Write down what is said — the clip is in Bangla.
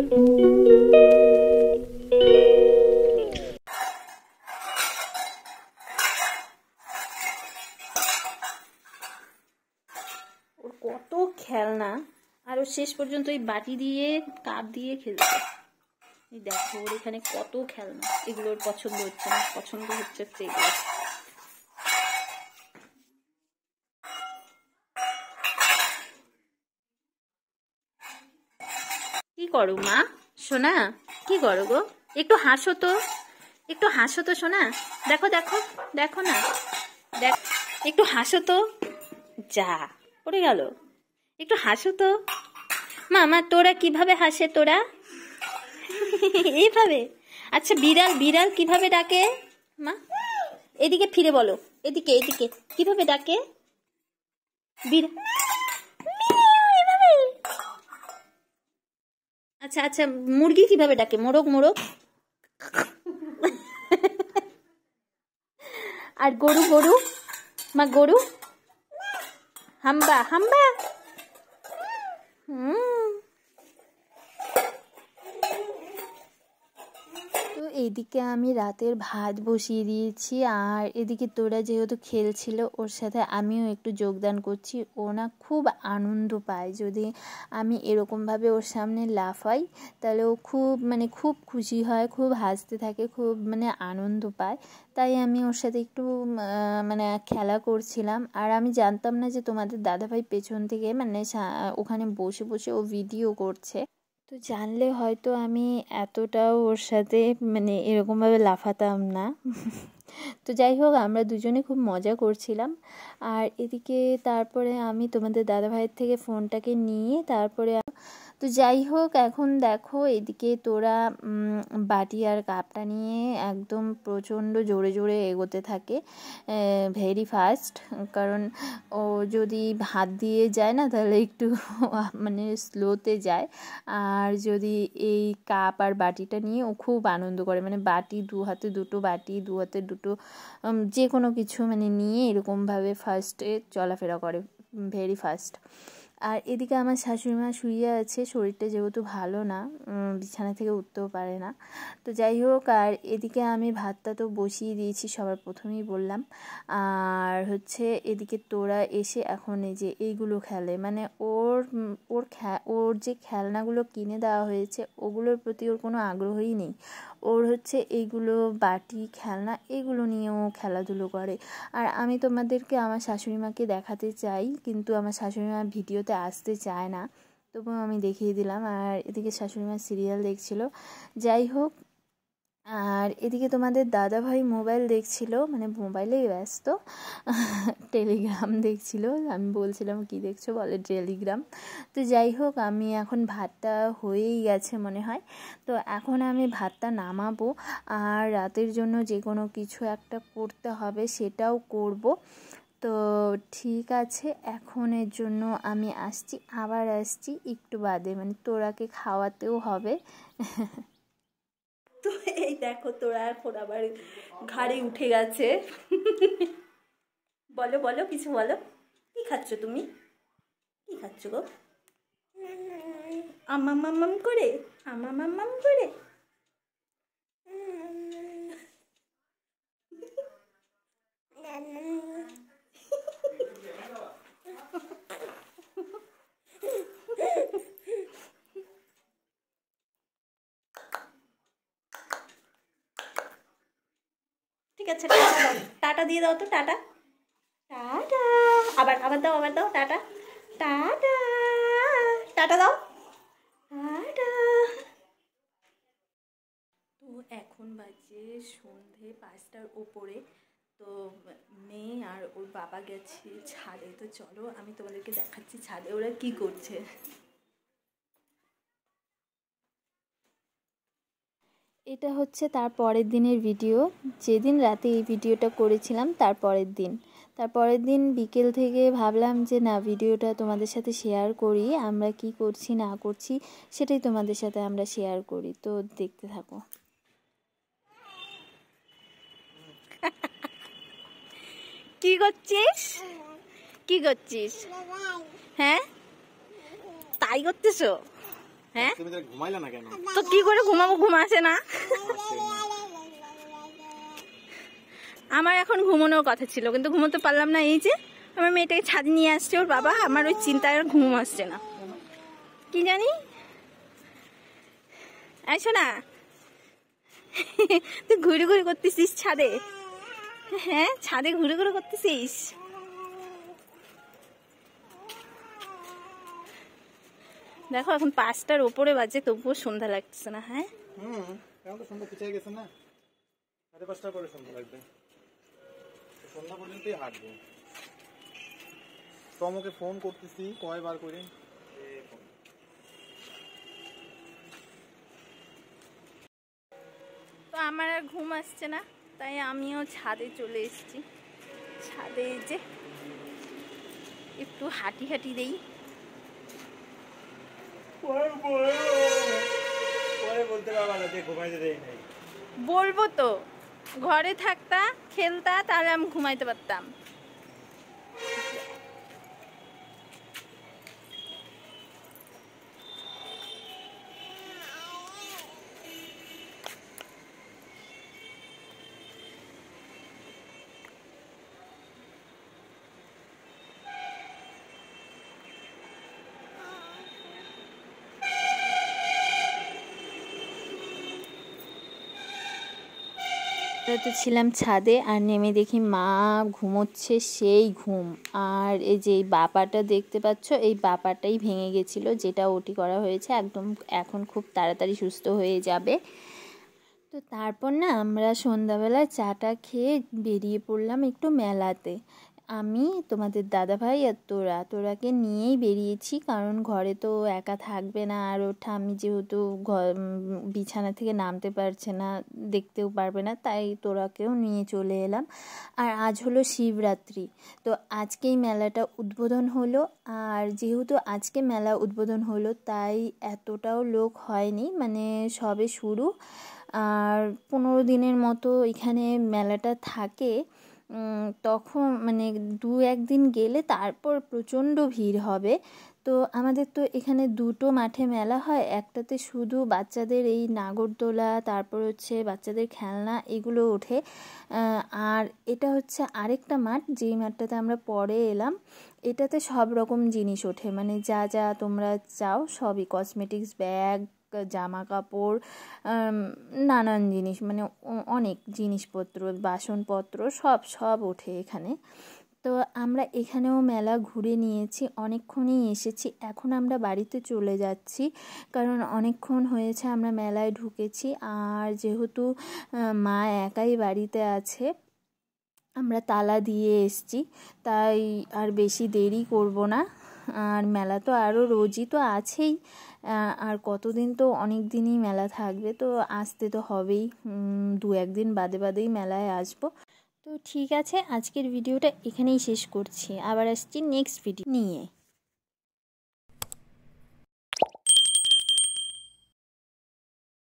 ওর কত খেলনা, আর ও শেষ পর্যন্ত এই বাটি দিয়ে কাপ দিয়ে খেলছে। এই দেখো ওর এখানে কত খেলনা, এগুলোর পছন্দ হচ্ছে না, পছন্দ হচ্ছে এগুলো। কি করো মা? সোনা কি করো গো? একটু হাসো তো, একটু হাসো তো সোনা। দেখো দেখো দেখো না, দেখ একটু হাসো তো। যা পড়ে গেল, একটু হাসো তো। মামা তোরা কিভাবে হাসে তোরা? এইভাবে? আচ্ছা বিড়াল, বিড়াল কিভাবে ডাকে মা? এদিকে ফিরে বলো, এদিকে এদিকে কিভাবে ডাকে বিড়াল? আচ্ছা আচ্ছা মুরগি কিভাবে ডাকে? মোরগ মোরগ। আর গরু গরু মা, গরু হাম্বা হাম্বা। তো এইদিকে আমি রাতের ভাত বসিয়ে দিয়েছি, আর এদিকে তোরা যেহেতু খেলছিল ওর সাথে আমিও একটু যোগদান করছি। ও না খুব আনন্দ পায় যদি আমি এরকমভাবে ওর সামনে লাফাই, তাহলে ও খুব মানে খুব খুশি হয়, খুব হাসতে থাকে, খুব মানে আনন্দ পায়। তাই আমি ওর সাথে একটু মানে খেলা করছিলাম। আর আমি জানতাম না যে তোমাদের দাদাভাই পেছন থেকে মানে ওখানে বসে বসে ও ভিডিও করছে। তো জানলে হয়তো আমি এতটাও ওর সাথে মানে এরকমভাবে লাফাতাম না। তো যাই হোক আমরা দুজনে খুব মজা করছিলাম। আর এদিকে তারপরে আমি তোমাদের দাদাভাইয়ের থেকে ফোনটাকে নিয়ে তারপরে তো যাই হোক এখন দেখো এদিকে তোরা বাটি আর কাপটা নিয়ে একদম প্রচণ্ড জোরে জোরে এগোতে থাকে, ভেরি ফাস্ট। কারণ ও যদি হাত দিয়ে যায় না তাহলে একটু মানে স্লোতে যায়। আর যদি এই কাপ আর বাটিটা নিয়ে ও খুব আনন্দ করে, মানে বাটি দু হাতে দুটো বাটি, দু হাতে দুটো যে কোনো কিছু মানে নিয়ে এরকমভাবে ফার্স্টে চলাফেরা করে, ভেরি ফাস্ট। আর এদিকে আমার শাশুড়িমা শুয়ে আছে, শরীরটা যেহেতু ভালো না, বিছানা থেকে উঠতেও পারে না। তো যাই হোক, আর এদিকে আমি ভাতটা তো বসিয়ে দিয়েছি সবার প্রথমেই বললাম। আর হচ্ছে এদিকে তোরা এসে এখন এই যে এইগুলো খেলে, মানে ওর যে খেলনাগুলো কিনে দেওয়া হয়েছে ওগুলোর প্রতি ওর কোনো আগ্রহই নেই। ওর হচ্ছে এইগুলো বাটি খেলনা এগুলো নিয়েও খেলাধুলো করে। আর আমি তোমাদেরকে আমার শাশুড়িমাকে দেখাতে চাই, কিন্তু আমার শাশুড়িমা ভিডিওতে আসতে চায় না, তবুও আমি দেখিয়ে দিলাম। আর এদিকে শাশুড়িমা সিরিয়াল দেখছিল। যাই হোক, আর এদিকে তোমাদের দাদাভাই মোবাইল দেখছিল, মানে মোবাইলেই ব্যস্ত, টেলিগ্রাম দেখছিল। আমি বলছিলাম কি দেখছো, বলে টেলিগ্রাম। তো যাই হোক আমি এখন ভাতটা হয়েই গেছে মনে হয়, তো এখন আমি ভাতটা নামাবো। আর রাতের জন্য যে কোনো কিছু একটা করতে হবে, সেটাও করব। তো ঠিক আছে, এখনের জন্য আমি আসছি, আবার আসছি একটু বাদে, মানে তোরাকে খাওয়াতেও হবে। তো এই দেখো তোরা এখন আবার ঘাড়ে উঠে গেছে। বলো বলো কিছু বলো, কি খাচ্ছ তুমি? কি খাচ্ছ গো? আমাম করে, আমাম করে। ঠিক আছে, টাটা দিয়ে দাও তো, টাটা টাটা, আবার আবার দাও, আবার দাও টাটা, টাটা টাটা দাও, টাটা। তো এখন বাজে সন্ধে 5টার ওপরে। তো মেয়ে আর ওর বাবা গেছে ছাদে, তো চলো আমি তোমাদেরকে দেখাচ্ছি ছাদে ওরা কি করছে। এটা হচ্ছে তার পরের দিনের ভিডিও, যেদিন রাতে এই ভিডিওটা করেছিলাম তারপরের দিন বিকেল থেকে ভাবলাম যে না ভিডিওটা তোমাদের সাথে শেয়ার করি, আমরা কি করছি না করছি সেটাই তোমাদের সাথে আমরা শেয়ার করি। তো দেখতে থাকো। কি করছিস, কি করছিস? হ্যাঁ তাই করতেছো? হ্যাঁ তুমি তো ঘুমাইলা না কেন? তো কি করে ঘুমাবো, ঘুম আসে না। আমার এখন ঘুমানোর কথা ছিল কিন্তু ঘুমোতে পারলাম না। এই যে আমার মেয়েটাকে ছাদে নিয়ে আসছে ওর বাবা, আমার ওই চিন্তায় আর ঘুম আসছে না, কি জানি। আসো না, তুই ঘুরে ঘুরে করতেছিস ছাদে। হ্যাঁ ছাদে ঘুরে ঘুরে করতেছিস। দেখো এখন 5টার উপরে বাজে, তবুও সন্ধ্যা লাগছে না। হ্যাঁ এখন তো সন্ধ্যা পিছিয়ে গেছে না, 5:30 পরে সন্ধ্যা লাগবে। সন্ধ্যা পর্যন্তই হাঁটবো। তো আমাকে ফোন করতেছি কয়বার করে। তো আমার আর ঘুম আসছে না, তাই আমিও ছাদে চলে এসেছি। ছাদে যে একটু হাঁটি হাঁটি দেই। বলবো তো, ঘরে থাকতা খেলতা তাহলে আমি ঘুমাইতে পারতাম। তো ছিলাম ছাদে আর নেমে দেখি মা ঘুমোচ্ছে, সেই ঘুম। আর এই যে এই বাপাটা দেখতে পাচ্ছ, এই বাপাটাই ভেঙে গেছিলো, যেটা ওটি করা হয়েছে, একদম এখন খুব তাড়াতাড়ি সুস্থ হয়ে যাবে। তো তারপর না আমরা সন্ধ্যাবেলা চাটা খেয়ে বেরিয়ে পড়লাম একটু মেলাতে। আমি, তোমাদের দাদাভাই আর তোরাকে নিয়েই বেরিয়েছি, কারণ ঘরে তো একা থাকবে না, আর ওর ঠাম্মি যেহেতু বিছানা থেকে নামতে পারছে না, দেখতেও পারবে না, তাই তোরাকেও নিয়ে চলে এলাম। আর আজ হলো শিবরাত্রি, তো আজকেই মেলাটা উদ্বোধন হলো। আর যেহেতু আজকে মেলা উদ্বোধন হলো তাই এতটাও লোক হয়নি, মানে সবে শুরু। আর 15 দিনের মতো এখানে মেলাটা থাকে। তখন মানে 2-1 দিন গেলে তারপর প্রচণ্ড ভিড় হবে। তো আমাদের তো এখানে 2টো মাঠে মেলা হয়, একটাতে শুধু বাচ্চাদের এই নাগরদোলা, তারপর হচ্ছে বাচ্চাদের খেলনা এগুলো ওঠে। আর এটা হচ্ছে আরেকটা মাঠ, যেই মাঠটাতে আমরা পরে এলাম, এটাতে সব রকম জিনিস ওঠে, মানে যা যা তোমরা চাও সবই, কসমেটিক্স, ব্যাগ, জামা কাপড়, নানান জিনিস, মানে অনেক জিনিসপত্র, বাসনপত্র সব ওঠে এখানে। তো আমরা এখানেও মেলা ঘুরে নিয়েছি, অনেকক্ষণই এসেছি, এখন আমরা বাড়িতে চলে যাচ্ছি, কারণ অনেকক্ষণ হয়েছে আমরা মেলায় ঢুকেছি। আর যেহেতু মা একাই বাড়িতে আছে, আমরা তালা দিয়ে এসছি, তাই আর বেশি দেরি করব না। আর মেলা তো আরও রোজই তো আছেই, আর কতদিন, তো অনেক দিনই মেলা থাকবে, তো আসতে তো হবেই, 2-1 দিন বাদেই মেলায় আসবো। তো ঠিক আছে, আজকের ভিডিওটা এখানেই শেষ করছি, আবার আসছি নেক্সট ভিডিও নিয়ে।